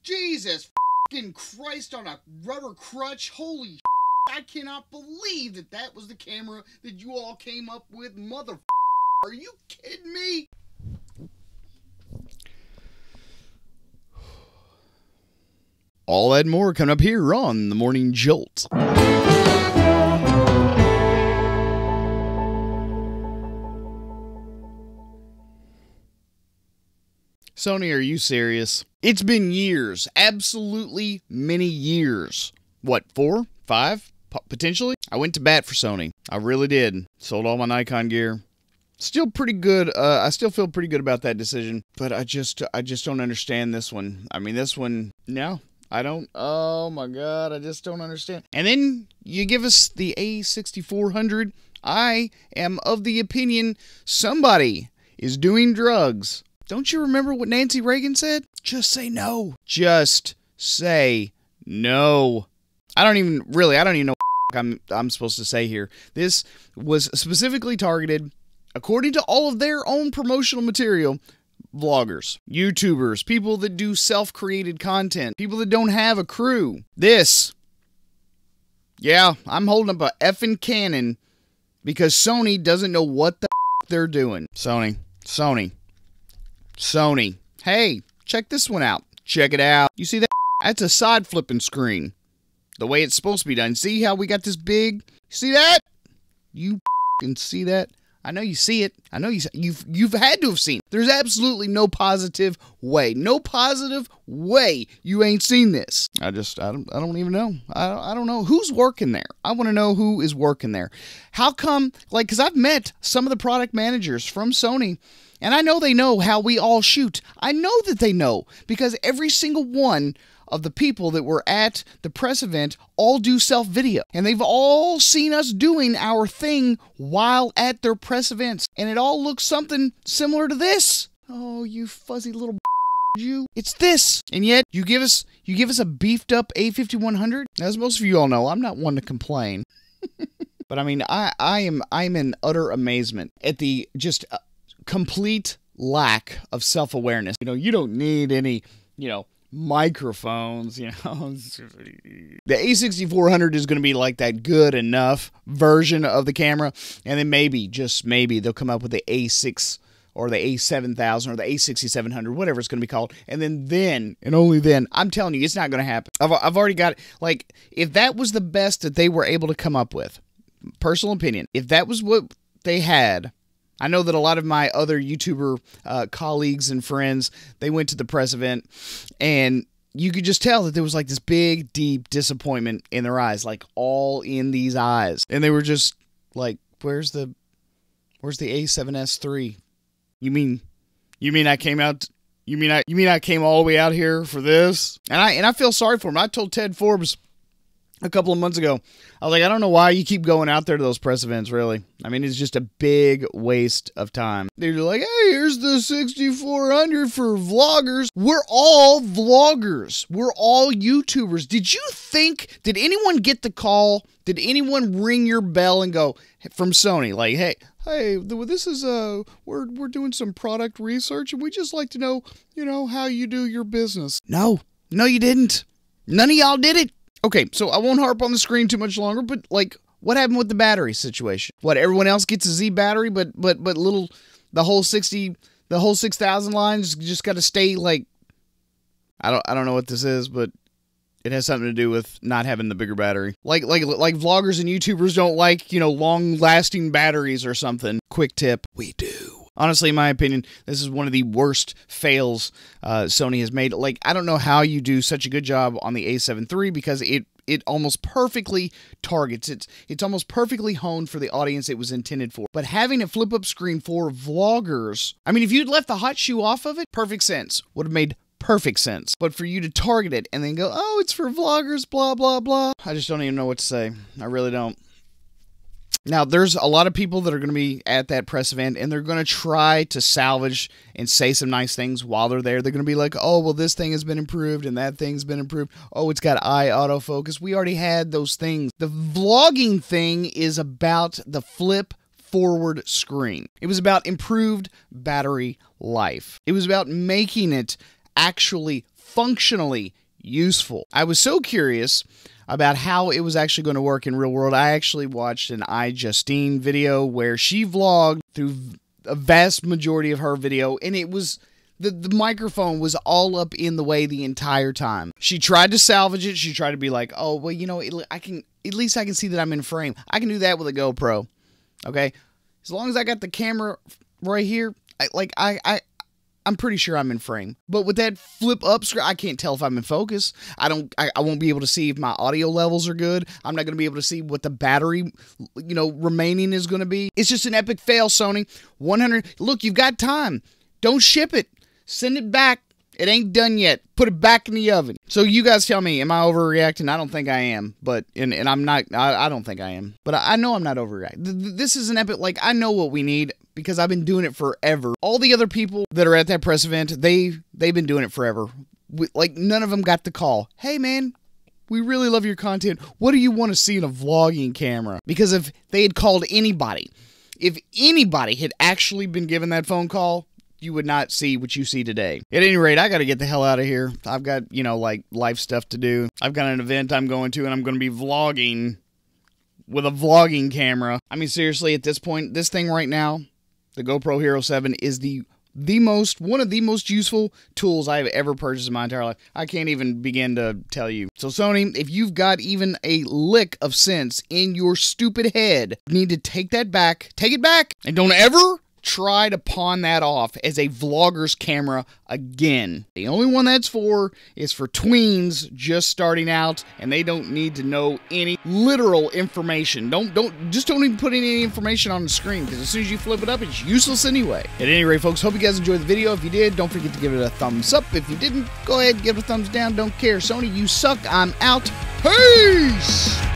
Jesus fucking Christ on a rubber crutch. Holy I cannot believe that that was the camera that you all came up with, mother. Are you kidding me? All that and more coming up here on the Morning Jolt. Sony, are you serious? It's been years, absolutely many years. What, 4, 5, potentially? I went to bat for Sony. I really did. Sold all my Nikon gear. Still pretty good. I still feel pretty good about that decision, but I just don't understand this one. I mean, this one, no. I don't, oh my God, I just don't understand. And then you give us the A6400. I am of the opinion somebody is doing drugs. Don't you remember what Nancy Reagan said? Just say no. Just say no. I don't even know what I'm supposed to say here. This was specifically targeted, according to all of their own promotional material, vloggers, YouTubers, people that do self-created content, people that don't have a crew. This, yeah, I'm holding up a effing cannon because Sony doesn't know what the they're doing. Sony. Hey, check this one out. Check it out. You see that? That's a side flipping screen. The way it's supposed to be done. See how we got this big? See that? You can see that? I know you see it. I know you've had to have seen it. There's absolutely no positive way. No positive way you ain't seen this. I don't even know. I don't know who's working there. I want to know who is working there. How come, like, because I've met some of the product managers from Sony, and I know they know how we all shoot. I know that they know, because every single one of the people that were at the press event all do self-video. And they've all seen us doing our thing while at their press events. And it all looks something similar to this. Oh, you fuzzy little you. It's this. And yet, you give us a beefed up A5100? As most of you all know, I'm not one to complain. But I mean, I'm in utter amazement at the just complete lack of self-awareness. You know, you don't need any, microphones, The A6400 is going to be like that good enough version of the camera, and then maybe, just maybe, they'll come up with the A6 or the A7000 or the A6700, whatever it's going to be called, and then, and only then, I'm telling you, it's not going to happen. I've already got, like, if that was the best that they were able to come up with, personal opinion, if that was what they had, I know that a lot of my other YouTuber colleagues and friends, they went to the press event, and you could just tell that there was like this big, deep disappointment in their eyes, like all in these eyes. And they were just like, where's the A7S III? You mean I came out, you mean I came all the way out here for this? And I feel sorry for him. I told Ted Forbes a couple of months ago, I was like, I don't know why you keep going out there to those press events, really. I mean, it's just a big waste of time. They're like, hey, here's the 6400 for vloggers. We're all vloggers. We're all YouTubers. Did anyone get the call? Did anyone ring your bell and go, from Sony, like, hey, this is, we're doing some product research, and we just like to know, how you do your business. No, you didn't. None of y'all did it. Okay, so I won't harp on the screen too much longer, but, like, what happened with the battery situation? What, everyone else gets a Z battery, but the whole 6,000 lines just got to stay, like, I don't know what this is, but it has something to do with not having the bigger battery. Like vloggers and YouTubers don't like, long-lasting batteries or something. Quick tip, we do. Honestly, in my opinion, this is one of the worst fails Sony has made. Like, I don't know how you do such a good job on the A7 III, because it almost perfectly targets. It's almost perfectly honed for the audience it was intended for. But having a flip-up screen for vloggers, I mean, if you'd left the hot shoe off of it, perfect sense. Would have made perfect sense. But for you to target it and then go, oh, it's for vloggers, blah, blah, blah. I just don't even know what to say. I really don't. Now, there's a lot of people that are going to be at that press event, and they're going to try to salvage and say some nice things while they're there. They're going to be like, oh, well, this thing has been improved, and that thing's been improved. Oh, it's got eye autofocus. We already had those things. The vlogging thing is about the flip forward screen. It was about improved battery life. It was about making it actually functionally useful. I was so curious about how it was actually going to work in real world. I actually watched an iJustine video where she vlogged through a vast majority of her video, and it was the microphone was all up in the way the entire time. She tried to salvage it. She tried to be like, oh, well, you know, at least I can see that I'm in frame. I can do that with a GoPro. Okay? As long as I got the camera right here, I'm pretty sure I'm in frame. But with that flip up screen, I can't tell if I'm in focus. I won't be able to see if my audio levels are good. I'm not going to be able to see what the battery, remaining is going to be. It's just an epic fail, Sony. 100. Look, you've got time. Don't ship it. Send it back. It ain't done yet. Put it back in the oven. So you guys tell me, am I overreacting? I don't think I am, but and I'm not. I don't think I am, but I know I'm not overreacting. This is an epic. I know what we need because I've been doing it forever. All the other people that are at that press event, they've been doing it forever. None of them got the call. Hey man, we really love your content. What do you want to see in a vlogging camera? Because if they had called anybody, if anybody had actually been given that phone call, you would not see what you see today. At any rate, I got to get the hell out of here. I've got, life stuff to do. I've got an event I'm going to, and I'm going to be vlogging with a vlogging camera. I mean, seriously, at this point, this thing right now, the GoPro Hero 7 is one of the most useful tools I've ever purchased in my entire life. I can't even begin to tell you. So Sony, if you've got even a lick of sense in your stupid head, you need to take that back. Take it back, and don't ever try to pawn that off as a vlogger's camera again. The only one that's for is for tweens just starting out, and they don't need to know any literal information. Don't even put any information on the screen, because as soon as you flip it up, it's useless anyway. At any rate, folks, hope you guys enjoyed the video. If you did, don't forget to give it a thumbs up. If you didn't, go ahead and give it a thumbs down. Don't care. Sony, you suck. I'm out. Peace!